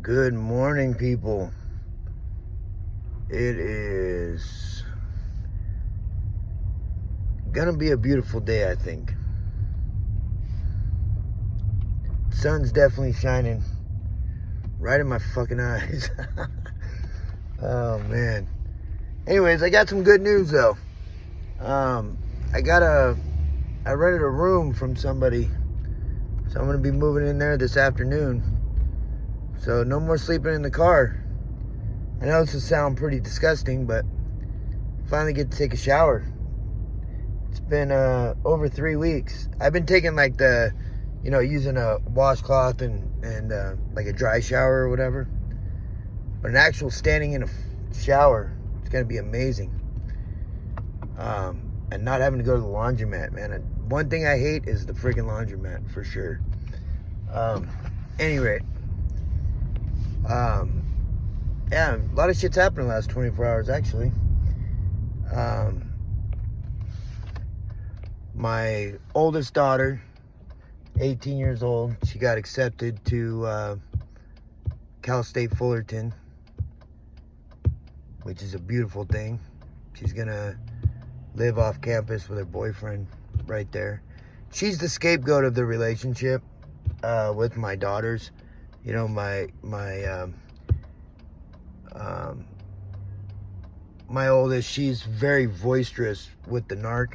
Good morning, people. It is gonna be a beautiful day, I think. Sun's definitely shining right in my fucking eyes. Oh, man. Anyways, I got some good news, though. I rented a room from somebody, so I'm gonna be moving in there this afternoon. So no more sleeping in the car. I know this will sound pretty disgusting, but finally get to take a shower. It's been over 3 weeks. I've been taking like using a washcloth and like a dry shower or whatever. But an actual standing in a shower, it's gonna be amazing. And not having to go to the laundromat, man. One thing I hate is the freaking laundromat, for sure. Anyway. Yeah, a lot of shit's happened in the last 24 hours, actually. My oldest daughter, 18 years old, she got accepted to Cal State Fullerton, which is a beautiful thing. She's gonna live off campus with her boyfriend right there. She's the scapegoat of the relationship with my daughters. You know, my oldest, she's very boisterous with the narc.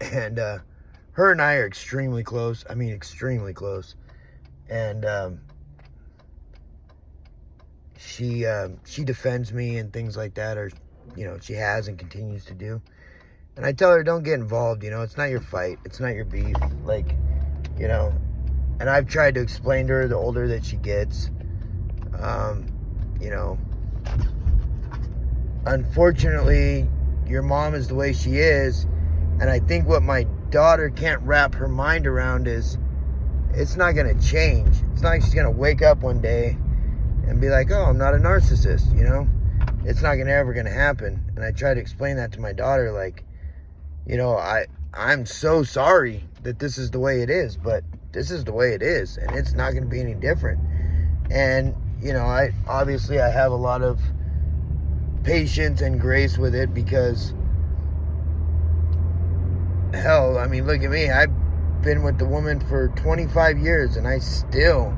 And her and I are extremely close. I mean, extremely close. And she defends me and things like that, or she has and continues to do. And I tell her, don't get involved. It's not your fight. It's not your beef. And I've tried to explain to her the older that she gets. Unfortunately, your mom is the way she is. And I think what my daughter can't wrap her mind around is it's not going to change. It's not like she's going to wake up one day and be like, oh, I'm not a narcissist, It's not ever going to happen. And I try to explain that to my daughter, I'm so sorry that this is the way it is, but this is the way it is, and it's not going to be any different. And, I have a lot of patience and grace with it because, hell, I mean, look at me. I've been with the woman for 25 years, and I still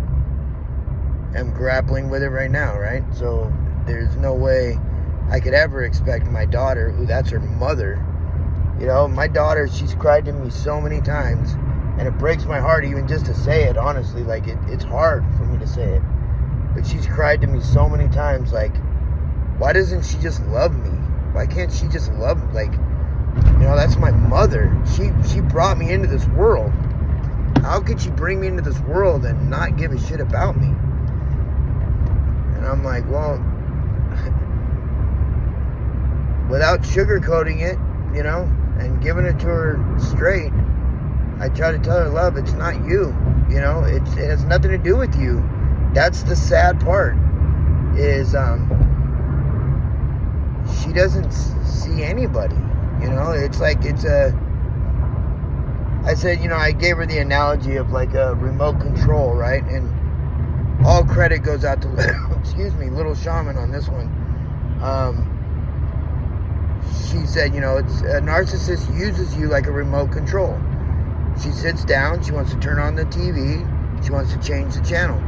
am grappling with it right now, right? So there's no way I could ever expect my daughter, who that's her mother, my daughter, she's cried to me so many times, and it breaks my heart even just to say it, honestly. It's hard for me to say it. But she's cried to me so many times, why doesn't she just love me? Why can't she just love me? That's my mother. She brought me into this world. How could she bring me into this world and not give a shit about me? And I'm like, well, without sugarcoating it, and giving it to her straight, I try to tell her, love, it's not you. It has nothing to do with you. That's the sad part, is she doesn't see anybody. I said, I gave her the analogy of like a remote control, right? And all credit goes out to, Little Shaman on this one. She said, it's a narcissist uses you like a remote control. She sits down, she wants to turn on the TV, she wants to change the channel.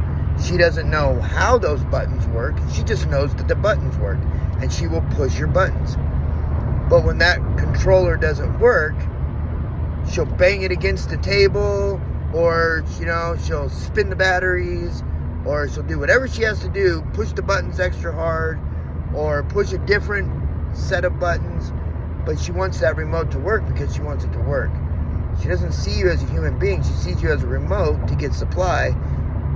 She doesn't know how those buttons work, she just knows that the buttons work, and she will push your buttons. But when that controller doesn't work, she'll bang it against the table, or, she'll spin the batteries, or she'll do whatever she has to do, push the buttons extra hard, or push a different set of buttons, but she wants that remote to work because she wants it to work. She doesn't see you as a human being. She sees you as a remote to get supply,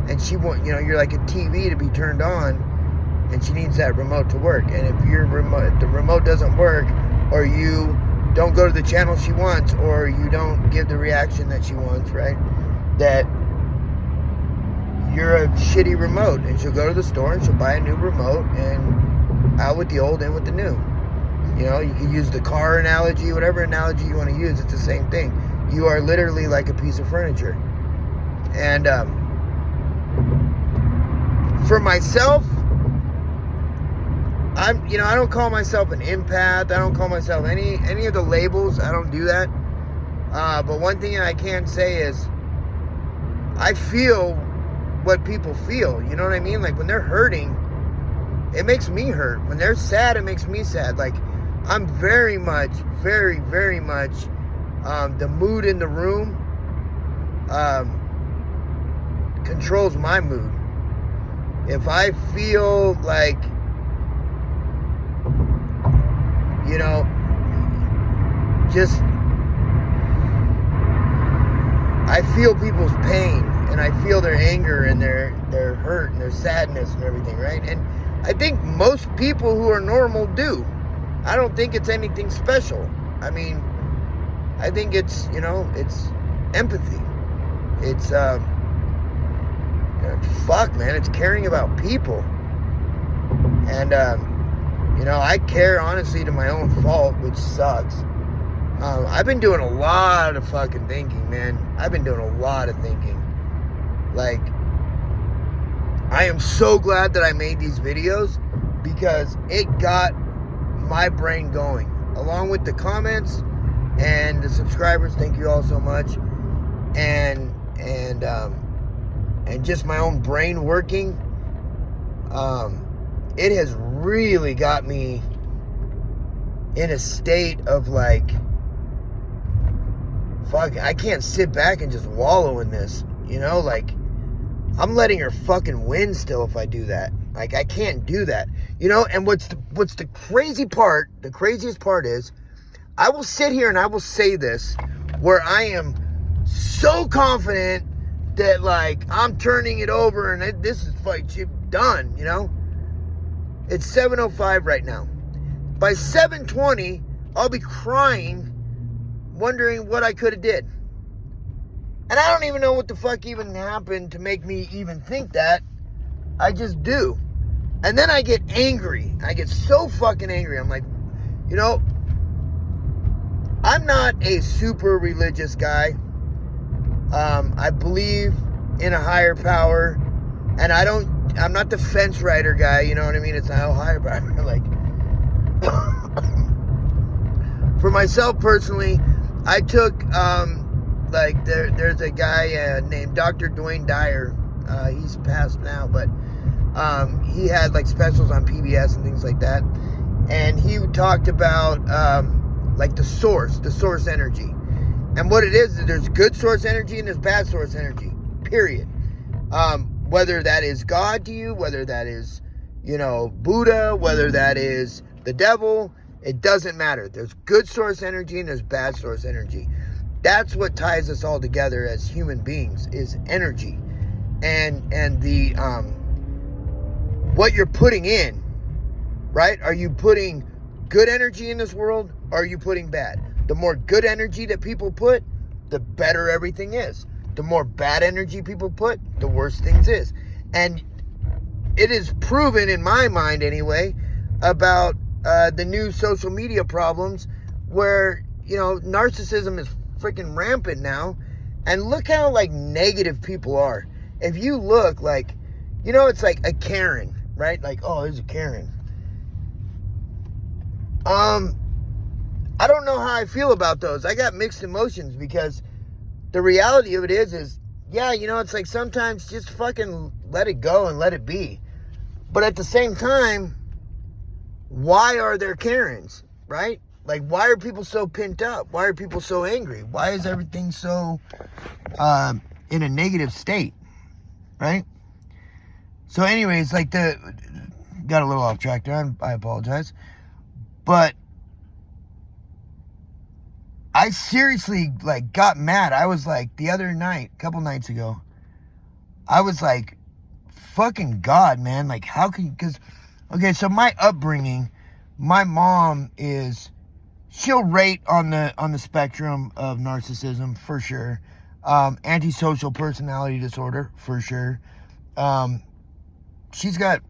and she want, you're like a TV to be turned on, and she needs that remote to work. And if the remote doesn't work, or you don't go to the channel she wants, or you don't give the reaction that she wants, right, that you're a shitty remote. And she'll go to the store and she'll buy a new remote, and out with the old, in with the new. You can use the car analogy, whatever analogy you want to use, it's the same thing. You are literally like a piece of furniture. And For myself, I don't call myself an empath. I don't call myself any of the labels. I don't do that. But one thing I can say is I feel what people feel. You know what I mean? Like when they're hurting, it makes me hurt. When they're sad, it makes me sad. Like I'm very much, very, very much the mood in the room controls my mood. If I feel like, just I feel people's pain, and I feel their anger and their hurt and their sadness and everything, right? And I think most people who are normal do. I don't think it's anything special. I mean, I think it's, it's empathy. It's, fuck, man, it's caring about people. And, I care, honestly, to my own fault, which sucks. I've been doing a lot of fucking thinking, man. I've been doing a lot of thinking. Like, I am so glad that I made these videos because it got my brain going. Along with the comments and the subscribers, thank you all so much. And just my own brain working. It has really got me in a state of like, fuck, I can't sit back and just wallow in this, like, I'm letting her fucking win still if I do that. Like, I can't do that, and what's the craziest part is, I will sit here and I will say this, where I am so confident that, like, I'm turning it over and this is fight shit done, It's 7:05 right now. By 7:20, I'll be crying, wondering what I could have did. And I don't even know what the fuck even happened to make me even think that. I just do. And then I get angry. I get so fucking angry. I'm like, I'm not a super religious guy. I believe in a higher power. And I'm not the fence rider guy, you know what I mean? It's not a higher power. Like, for myself personally, I took, there's a guy named Dr. Dwayne Dyer. He's passed now, but he had like specials on PBS and things like that. And he talked about like the source energy. And what it is there's good source energy and there's bad source energy, period. Whether that is God to you, whether that is, Buddha, whether that is the devil, it doesn't matter. There's good source energy and there's bad source energy. That's what ties us all together as human beings, is energy. And the what you're putting in, right? Are you putting good energy in this world, or are you putting bad? The more good energy that people put, the better everything is. The more bad energy people put, the worse things is. And it is proven, in my mind anyway, about the new social media problems where, narcissism is freaking rampant now. And look how, like, negative people are. If you look, like, it's like a Karen, right? Like, oh, there's a Karen. I don't know how I feel about those. I got mixed emotions because the reality of it is, yeah, it's like sometimes just fucking let it go and let it be. But at the same time, why are there Karens, right? Like, why are people so pent up? Why are people so angry? Why is everything so in a negative state, right? So anyways, like, got a little off track there. I apologize. But I seriously, like, got mad. I was like, the other night, a couple nights ago, I was like, fucking God, man. Like, how can you, because, okay, so my upbringing, my mom she'll rate on the spectrum of narcissism, for sure. Antisocial personality disorder, for sure. She's got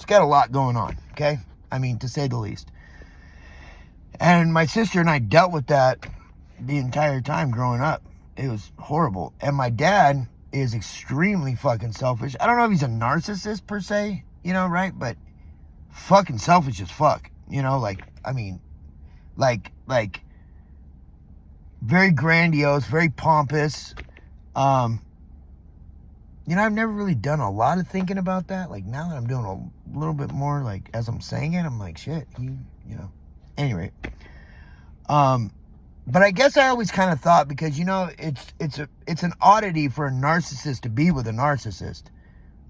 a lot going on, okay? I mean, to say the least. And my sister and I dealt with that the entire time growing up. It was horrible. And my dad is extremely fucking selfish. I don't know if he's a narcissist per se, you know, right? But fucking selfish as fuck, you know, like, I mean, like, very grandiose, very pompous. You know, I've never really done a lot of thinking about that. Like, now that I'm doing a little bit more, like, as I'm saying it, I'm like, shit, you know. Anyway, but I guess I always kind of thought, because, you know, it's an oddity for a narcissist to be with a narcissist.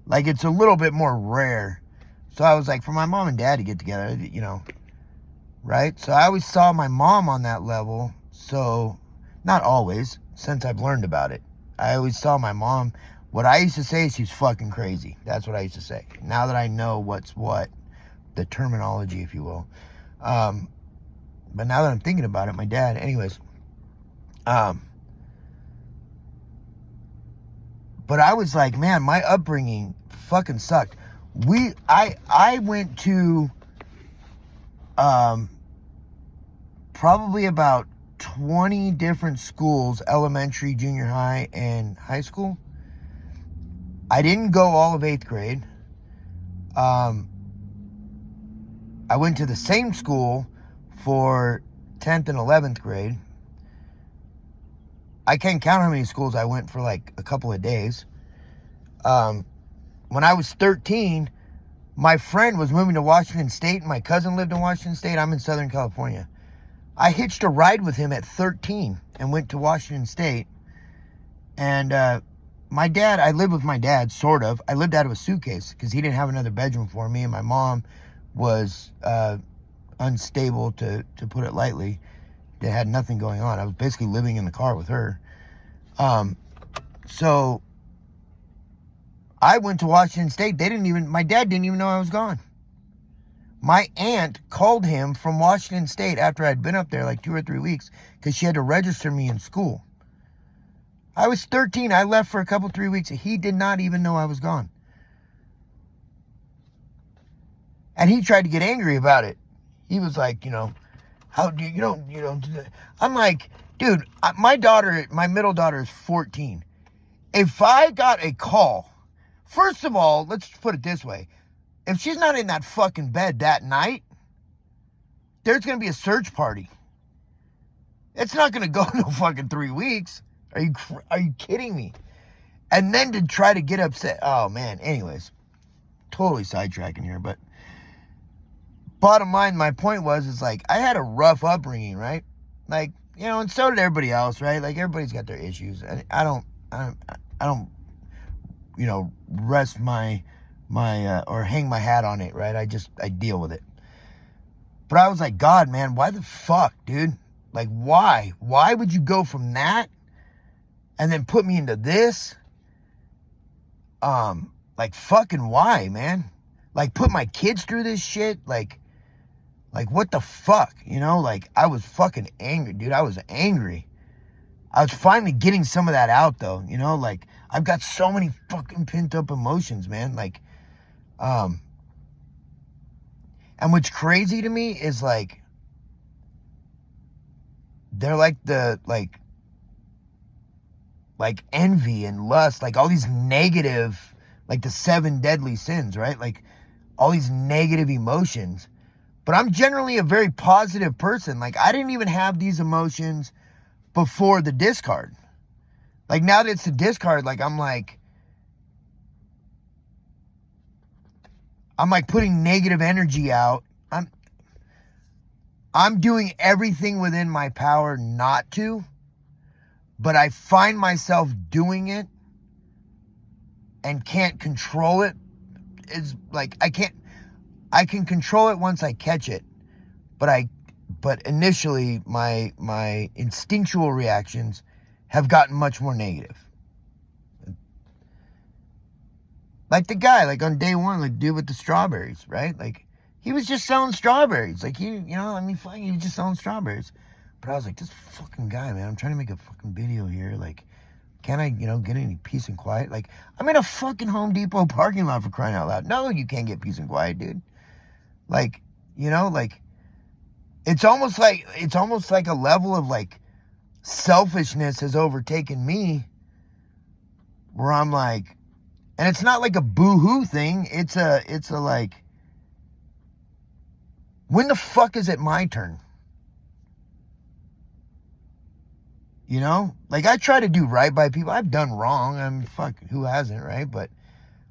Like, it's a little bit more rare. So I was like, for my mom and dad to get together, you know, right? So I always saw my mom on that level. So, not always, since I've learned about it. I always saw my mom. What I used to say is she's fucking crazy. That's what I used to say. Now that I know what's what, the terminology, if you will. But now that I'm thinking about it, my dad, anyways. But I was like, man, my upbringing fucking sucked. I went to probably about 20 different schools, elementary, junior high, and high school. I didn't go all of 8th grade. I went to the same school for 10th and 11th grade. I can't count how many schools I went for like a couple of days. When I was 13, my friend was moving to Washington State, and my cousin lived in Washington State. I'm in Southern California. I hitched a ride with him at 13 and went to Washington State. And my dad, I lived with my dad, sort of. I lived out of a suitcase because he didn't have another bedroom for me, and my mom was unstable, to put it lightly. They had nothing going on. I was basically living in the car with her. So I went to Washington State. My dad didn't even know I was gone. My aunt called him from Washington State after I'd been up there like 2 or 3 weeks because she had to register me in school. I was 13. I left for a couple, 3 weeks. He did not even know I was gone. And he tried to get angry about it. He was like, you know, how do you don't do that. I'm like, dude, my middle daughter is 14. If I got a call, first of all, let's put it this way. If she's not in that fucking bed that night, there's going to be a search party. It's not going to go no fucking 3 weeks. Are you kidding me? And then to try to get upset. Oh, man. Anyways, totally sidetracking here. But bottom line, my point is like, I had a rough upbringing, right? Like, you know, and so did everybody else, right? Like, everybody's got their issues. And I don't, you know, rest my or hang my hat on it, right? I deal with it. But I was like, God, man, why the fuck, dude? Like, why? Why would you go from that and then put me into this? Like, fucking why, man? Like, put my kids through this shit? Like, what the fuck? You know, like, I was fucking angry, dude. I was angry. I was finally getting some of that out, though. You know, like, I've got so many fucking pent up emotions, man. Like, and what's crazy to me is, like, they're like like envy and lust, like all these negative, like the 7 deadly sins, right? Like all these negative emotions. But I'm generally a very positive person. Like, I didn't even have these emotions before the discard. Like, now that it's the discard, like, I'm like putting negative energy out. I'm doing everything within my power not to, but I find myself doing it and can't control it. It's like, I can control it once I catch it, but initially my instinctual reactions have gotten much more negative. Like the guy, like on day one, like dude with the strawberries, right? Like, he was just selling strawberries. Like, he was just selling strawberries. But I was like, this fucking guy, man, I'm trying to make a fucking video here. Like, can I, get any peace and quiet? Like, I'm in a fucking Home Depot parking lot, for crying out loud. No, you can't get peace and quiet, dude. Like, like, it's almost like a level of, like, selfishness has overtaken me where I'm like, and it's not like a boo-hoo thing. It's a like, when the fuck is it my turn? You know? Like, I try to do right by people. I've done wrong. I mean, fuck, who hasn't, right? But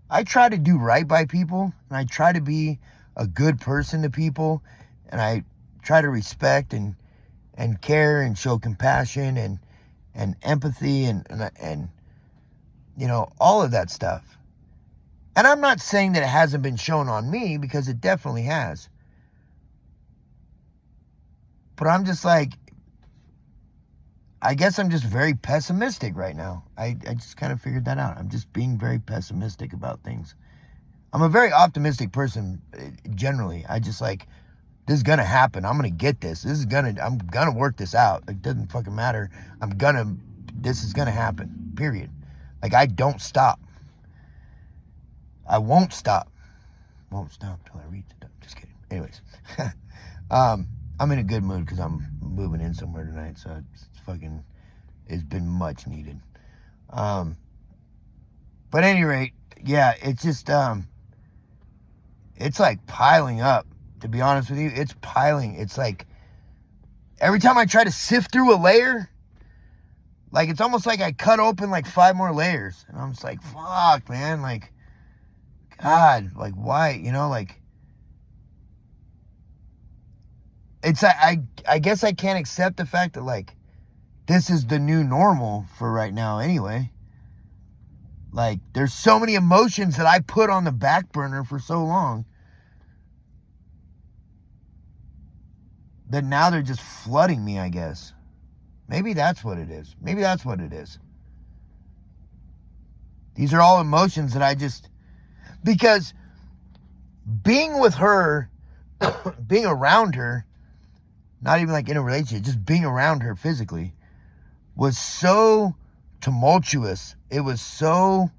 I try to do right by people, and I try to be a good person to people, and I try to respect and care and show compassion and empathy and you know, all of that stuff. And I'm not saying that it hasn't been shown on me, because it definitely has. But I'm just like, I guess I'm just very pessimistic right now. I just kind of figured that out. I'm just being very pessimistic about things. I'm a very optimistic person generally. I just like, this is gonna happen. I'm gonna get this. I'm gonna work this out. It doesn't fucking matter. This is gonna happen. Period. Like, I don't stop. I won't stop. Won't stop till I reach it. Just kidding. Anyways. I'm in a good mood because I'm moving in somewhere tonight, so it's been much needed. But at any rate, yeah, it's just, it's like piling up, to be honest with you. It's piling. It's like, every time I try to sift through a layer, like, it's almost like I cut open like 5 more layers. And I'm just like, fuck, man. Like, God, like, why? You know, like, it's, I guess I can't accept the fact that, like, this is the new normal for right now anyway. Like, there's so many emotions that I put on the back burner for so long that now they're just flooding me, I guess. Maybe that's what it is. Maybe that's what it is. These are all emotions that I just... Because being with her, being around her, not even like in a relationship, just being around her physically, was so tumultuous. It was so...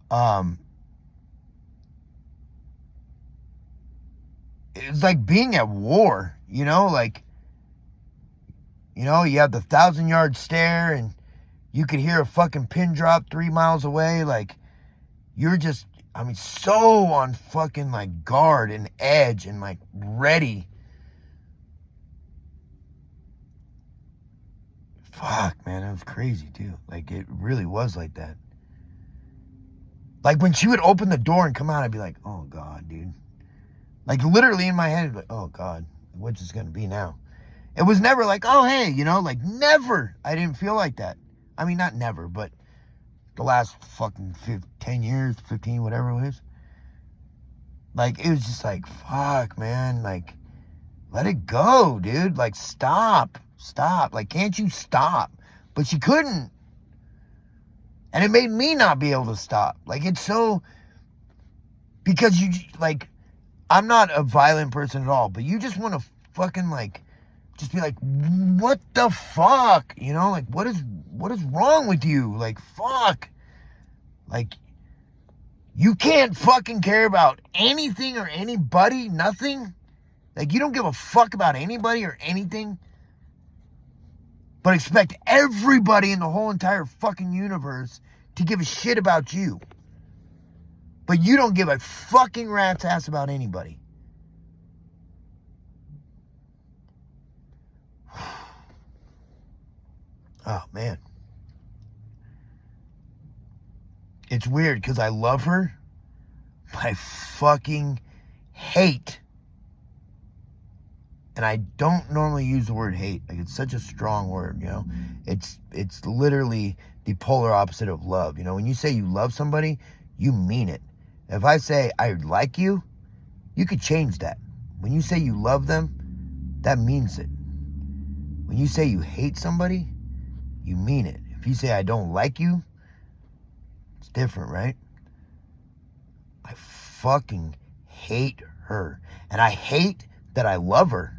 it was like being at war, you know? Like, you know, you have the 1,000-yard stare and you could hear a fucking pin drop 3 miles away. Like, you're just, I mean, so on fucking like guard and edge and like ready. Fuck, man, that was crazy too. Like, it really was like that. Like, when she would open the door and come out, I'd be like, oh God, dude. Like, literally in my head, like, oh God, what's this gonna be now? It was never like, oh, hey, you know, like, never. I didn't feel like that. I mean, not never, but the last fucking 10 years, 15, whatever it was. Like, it was just like, fuck, man. Like, let it go, dude. Like, stop. Like, can't you stop? But she couldn't. And it made me not be able to stop. Like, it's so... Because you, like... I'm not a violent person at all, but you just want to fucking, like... Just be like, what the fuck? You know, like, what is wrong with you? Like, fuck. Like, you can't fucking care about anything or anybody, nothing. Like, you don't give a fuck about anybody or anything, but expect everybody in the whole entire fucking universe to give a shit about you. But you don't give a fucking rat's ass about anybody. Oh, man. It's weird because I love her, but I fucking hate. And I don't normally use the word hate. Like, it's such a strong word, you know. It's literally the polar opposite of love. You know, when you say you love somebody, you mean it. If I say I like you, you could change that. When you say you love them, that means it. When you say you hate somebody, you mean it. If you say I don't like you, it's different, right? I fucking hate her. And I hate that I love her.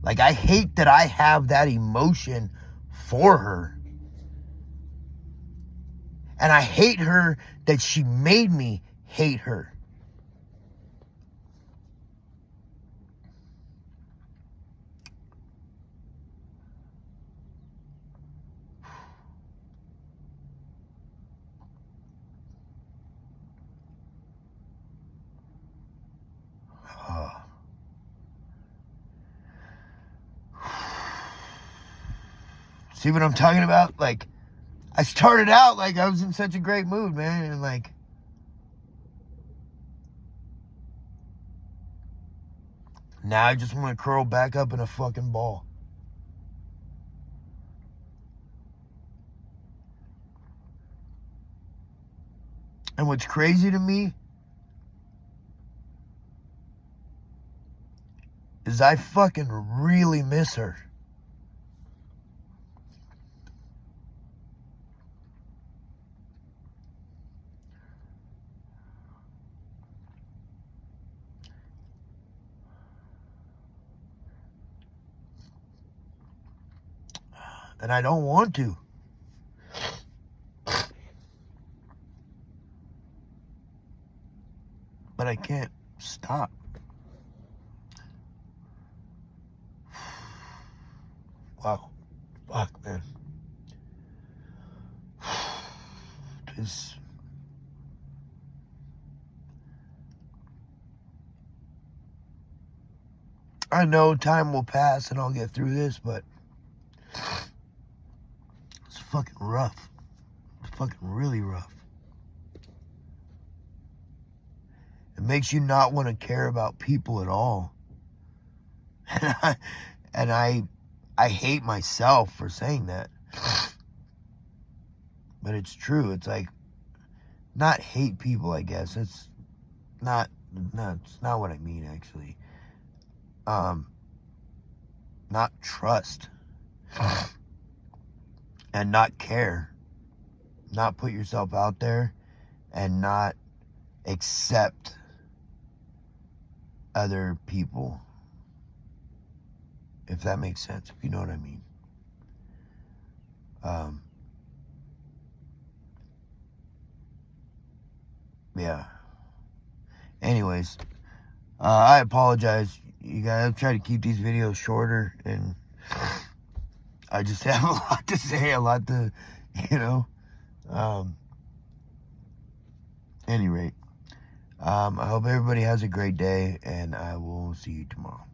Like, I hate that I have that emotion for her. And I hate her that she made me hate her. See what I'm talking about? Like, I started out like I was in such a great mood, man. And like, now I just want to curl back up in a fucking ball. And what's crazy to me is I fucking really miss her. And I don't want to. But I can't stop. Wow. Fuck, man. This... I know time will pass and I'll get through this, but it's fucking rough. It's fucking really rough. It makes you not want to care about people at all. And I hate myself for saying that. But it's true. It's like, not hate people, I guess. It's not what I mean, actually. Not trust. And not care. Not put yourself out there. And not accept other people. If that makes sense, if you know what I mean. Yeah. Anyways, I apologize, you guys. I've tried to keep these videos shorter, and I just have a lot to say, a lot to, any rate, I hope everybody has a great day, and I will see you tomorrow.